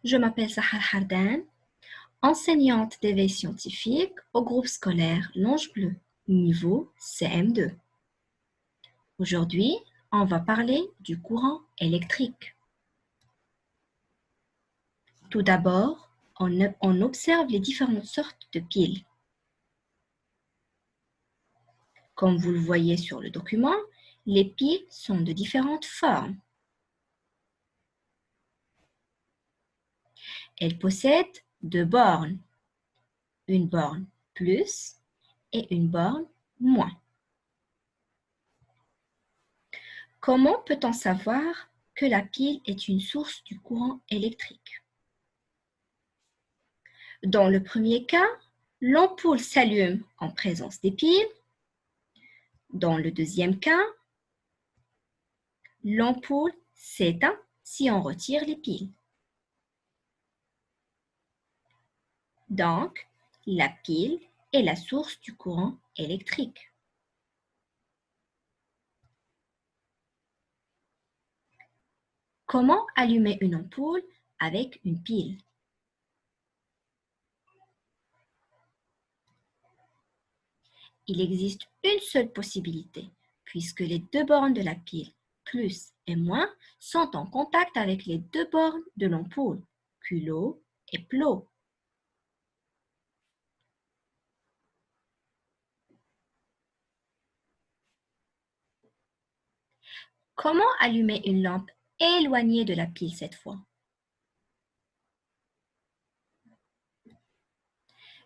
Je m'appelle Sahar Hardan, enseignante d'éveil scientifique au groupe scolaire L'Ange Bleu, niveau CM2. Aujourd'hui, on va parler du courant électrique. Tout d'abord, on observe les différentes sortes de piles. Comme vous le voyez sur le document, les piles sont de différentes formes. Elles possèdent deux bornes, une borne plus et une borne moins. Comment peut-on savoir que la pile est une source du courant électrique? Dans le premier cas, l'ampoule s'allume en présence des piles. Dans le deuxième cas, l'ampoule s'éteint si on retire les piles. Donc, la pile est la source du courant électrique. Comment allumer une ampoule avec une pile? Il existe une seule possibilité, puisque les deux bornes de la pile, plus et moins, sont en contact avec les deux bornes de l'ampoule, culot et plot. Comment allumer une lampe éloignée de la pile cette fois?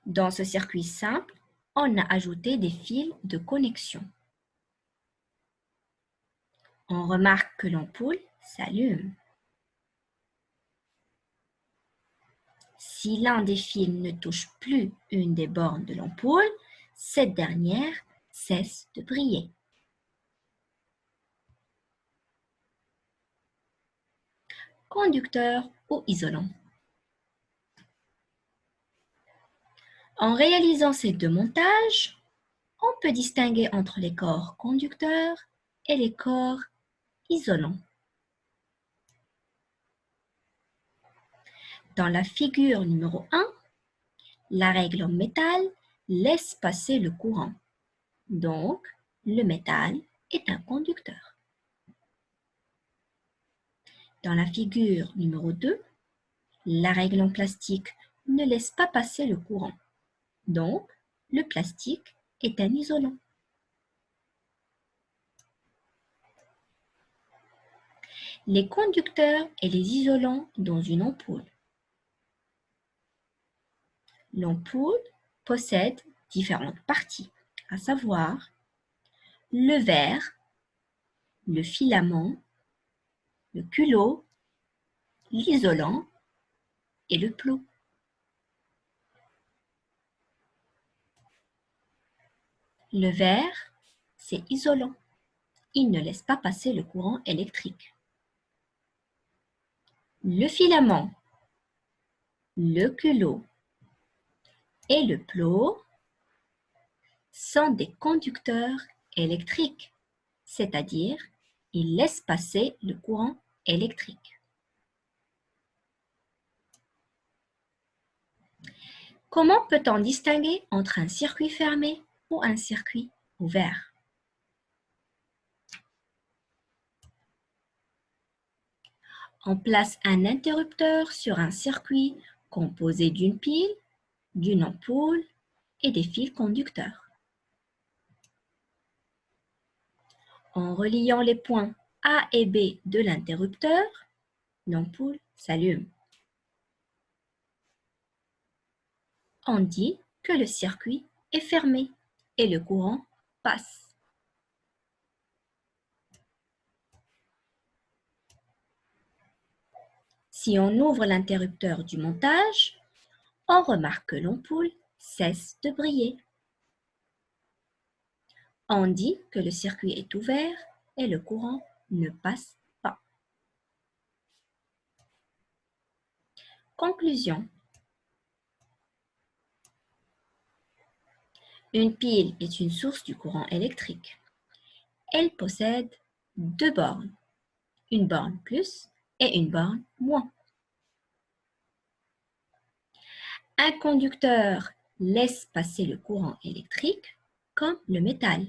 Dans ce circuit simple, on a ajouté des fils de connexion. On remarque que l'ampoule s'allume. Si l'un des fils ne touche plus une des bornes de l'ampoule, cette dernière cesse de briller. Conducteur ou isolant. En réalisant ces deux montages, on peut distinguer entre les corps conducteurs et les corps isolants. Dans la figure numéro 1, la règle en métal laisse passer le courant. Donc, le métal est un conducteur. Dans la figure numéro 2, la règle en plastique ne laisse pas passer le courant. Donc, le plastique est un isolant. Les conducteurs et les isolants dans une ampoule. L'ampoule possède différentes parties, à savoir le verre, le filament, le culot, l'isolant et le plot. Le verre, c'est isolant. Il ne laisse pas passer le courant électrique. Le filament, le culot et le plot sont des conducteurs électriques, c'est-à-dire ils laissent passer le courant électrique. Comment peut-on distinguer entre un circuit fermé ou un circuit ouvert? On place un interrupteur sur un circuit composé d'une pile, d'une ampoule et des fils conducteurs. En reliant les points A et B de l'interrupteur, l'ampoule s'allume. On dit que le circuit est fermé et le courant passe. Si on ouvre l'interrupteur du montage, on remarque que l'ampoule cesse de briller. On dit que le circuit est ouvert et le courant ne passe pas. Conclusion. Une pile est une source du courant électrique. Elle possède deux bornes, une borne plus et une borne moins. Un conducteur laisse passer le courant électrique comme le métal.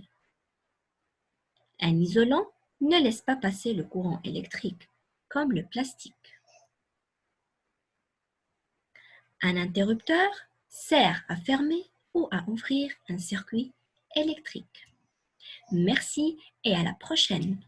Un isolant ne laisse pas passer le courant électrique comme le plastique. Un interrupteur sert à fermer ou à ouvrir un circuit électrique. Merci et à la prochaine.